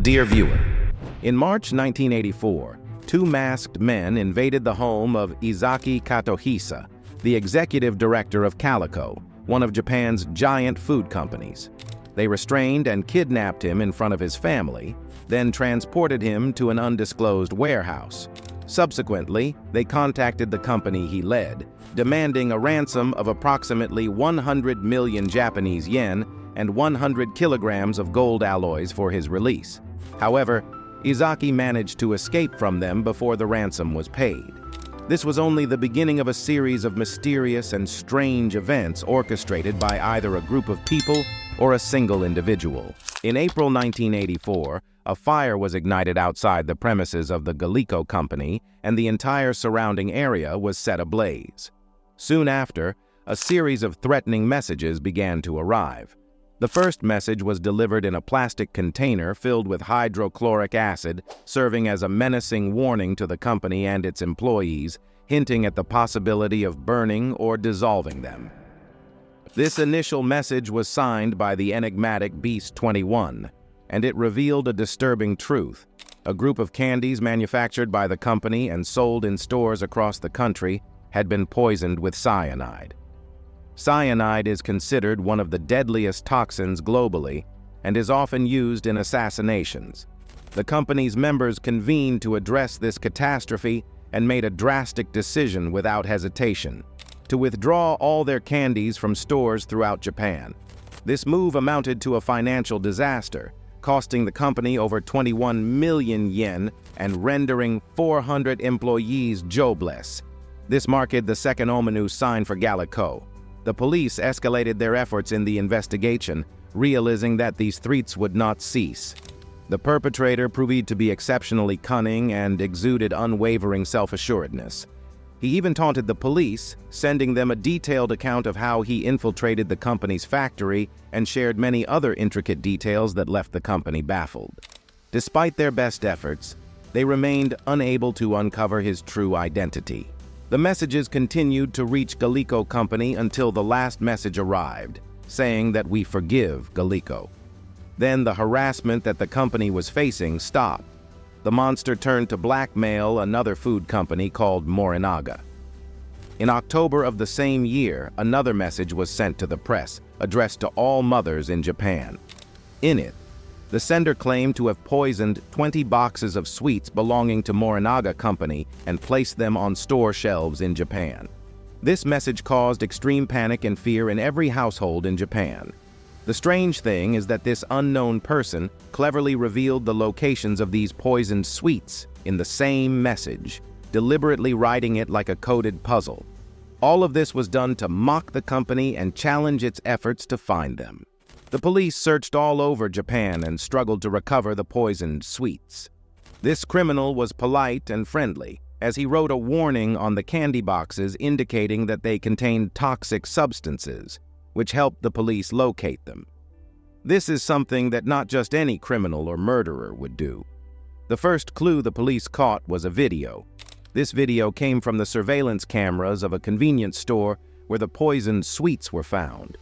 Dear viewer, in March 1984, two masked men invaded the home of Izaki Katohisa, the executive director of Calico, one of Japan's giant food companies. They restrained and kidnapped him in front of his family, then transported him to an undisclosed warehouse. Subsequently, they contacted the company he led, demanding a ransom of approximately 100 million Japanese yen and 100 kilograms of gold alloys for his release. However, Izaki managed to escape from them before the ransom was paid. This was only the beginning of a series of mysterious and strange events orchestrated by either a group of people or a single individual. In April 1984, a fire was ignited outside the premises of the Galico Company, and the entire surrounding area was set ablaze. Soon after, a series of threatening messages began to arrive. The first message was delivered in a plastic container filled with hydrochloric acid, serving as a menacing warning to the company and its employees, hinting at the possibility of burning or dissolving them. This initial message was signed by the enigmatic Beast 21, and it revealed a disturbing truth. A group of candies manufactured by the company and sold in stores across the country had been poisoned with cyanide. Cyanide is considered one of the deadliest toxins globally and is often used in assassinations. The company's members convened to address this catastrophe and made a drastic decision without hesitation: to withdraw all their candies from stores throughout Japan. This move amounted to a financial disaster, costing the company over 21 million yen and rendering 400 employees jobless. This marked the second ominous sign for Calico. The police escalated their efforts in the investigation, realizing that these threats would not cease. The perpetrator proved to be exceptionally cunning and exuded unwavering self-assuredness. He even taunted the police, sending them a detailed account of how he infiltrated the company's factory and shared many other intricate details that left the company baffled. Despite their best efforts, they remained unable to uncover his true identity. The messages continued to reach Galico Company until the last message arrived, saying that we forgive Galico. Then the harassment that the company was facing stopped. The monster turned to blackmail another food company called Morinaga. In October of the same year, another message was sent to the press, addressed to all mothers in Japan. In it, the sender claimed to have poisoned 20 boxes of sweets belonging to Morinaga Company and placed them on store shelves in Japan. This message caused extreme panic and fear in every household in Japan. The strange thing is that this unknown person cleverly revealed the locations of these poisoned sweets in the same message, deliberately writing it like a coded puzzle. All of this was done to mock the company and challenge its efforts to find them. The police searched all over Japan and struggled to recover the poisoned sweets. This criminal was polite and friendly, as he wrote a warning on the candy boxes indicating that they contained toxic substances, which helped the police locate them. This is something that not just any criminal or murderer would do. The first clue the police caught was a video. This video came from the surveillance cameras of a convenience store where the poisoned sweets were found.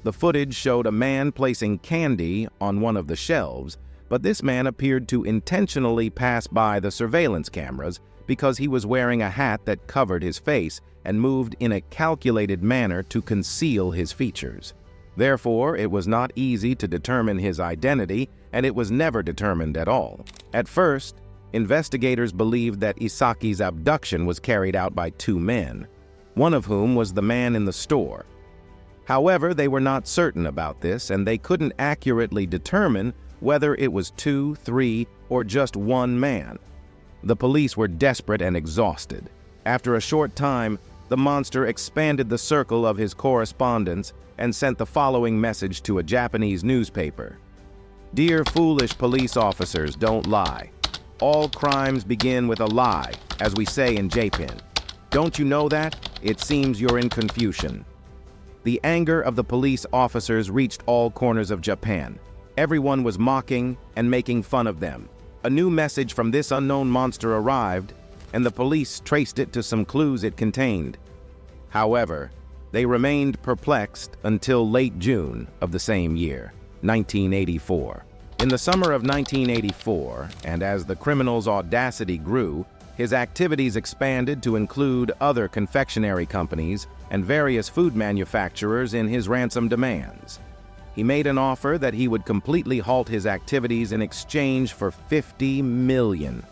The footage showed a man placing candy on one of the shelves, but this man appeared to intentionally pass by the surveillance cameras because he was wearing a hat that covered his face and moved in a calculated manner to conceal his features. Therefore, it was not easy to determine his identity, and it was never determined at all. At first, investigators believed that Isaki's abduction was carried out by two men, one of whom was the man in the store. However, they were not certain about this, and they couldn't accurately determine whether it was 2, 3, or just one man. The police were desperate and exhausted. After a short time, the monster expanded the circle of his correspondence and sent the following message to a Japanese newspaper. "Dear foolish police officers, don't lie. All crimes begin with a lie, as we say in Japan. Don't you know that? It seems you're in confusion." The anger of the police officers reached all corners of Japan. Everyone was mocking and making fun of them. A new message from this unknown monster arrived, and the police traced it to some clues it contained. However, they remained perplexed until late June of the same year, 1984. In the summer of 1984, and as the criminal's audacity grew, his activities expanded to include other confectionery companies and various food manufacturers in his ransom demands. He made an offer that he would completely halt his activities in exchange for $50 million.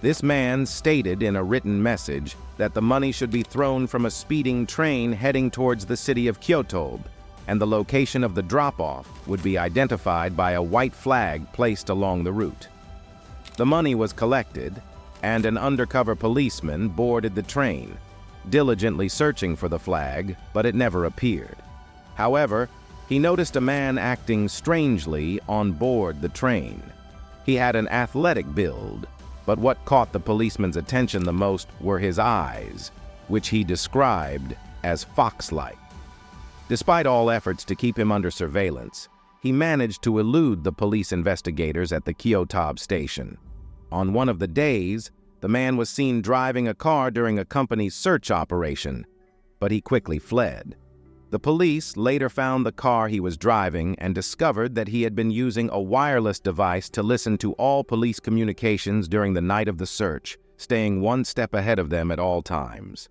This man stated in a written message that the money should be thrown from a speeding train heading towards the city of Kyoto, and the location of the drop-off would be identified by a white flag placed along the route. The money was collected, and an undercover policeman boarded the train, diligently searching for the flag, but it never appeared. However, he noticed a man acting strangely on board the train. He had an athletic build, but what caught the policeman's attention the most were his eyes, which he described as fox-like. Despite all efforts to keep him under surveillance, he managed to elude the police investigators at the Kyoto station. On one of the days, the man was seen driving a car during a company's search operation, but he quickly fled. The police later found the car he was driving and discovered that he had been using a wireless device to listen to all police communications during the night of the search, staying one step ahead of them at all times.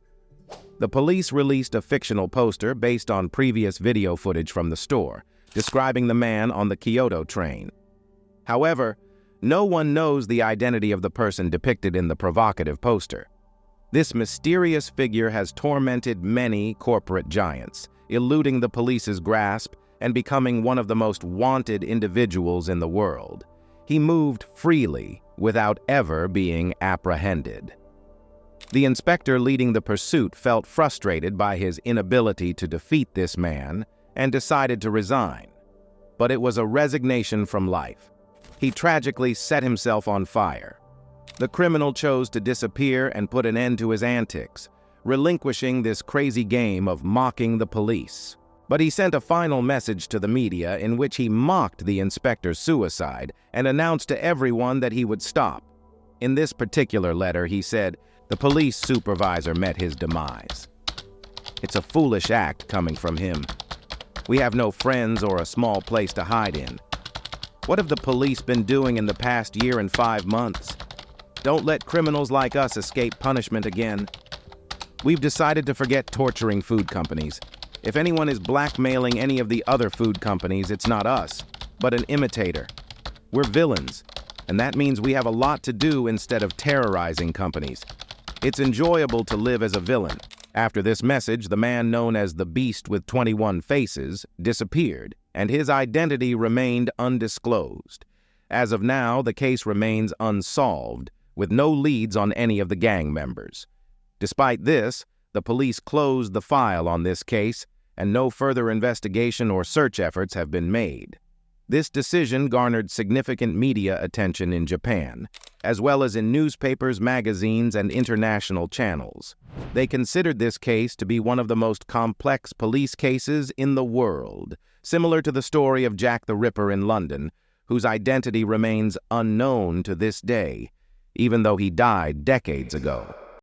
The police released a fictional poster based on previous video footage from the store, describing the man on the Kyoto train. However, no one knows the identity of the person depicted in the provocative poster. This mysterious figure has tormented many corporate giants, eluding the police's grasp and becoming one of the most wanted individuals in the world. He moved freely without ever being apprehended. The inspector leading the pursuit felt frustrated by his inability to defeat this man and decided to resign. But it was a resignation from life. He tragically set himself on fire. The criminal chose to disappear and put an end to his antics, relinquishing this crazy game of mocking the police. But he sent a final message to the media in which he mocked the inspector's suicide and announced to everyone that he would stop. In this particular letter, he said, "The police supervisor met his demise. It's a foolish act coming from him. We have no friends or a small place to hide in. What have the police been doing in the past year and 5 months? Don't let criminals like us escape punishment again. We've decided to forget torturing food companies. If anyone is blackmailing any of the other food companies, it's not us, but an imitator. We're villains, and that means we have a lot to do instead of terrorizing companies. It's enjoyable to live as a villain." After this message, the man known as the Beast with 21 Faces disappeared, and his identity remained undisclosed. As of now, the case remains unsolved, with no leads on any of the gang members. Despite this, the police closed the file on this case, and no further investigation or search efforts have been made. This decision garnered significant media attention in Japan, as well as in newspapers, magazines, and international channels. They considered this case to be one of the most complex police cases in the world, similar to the story of Jack the Ripper in London, whose identity remains unknown to this day, even though he died decades ago.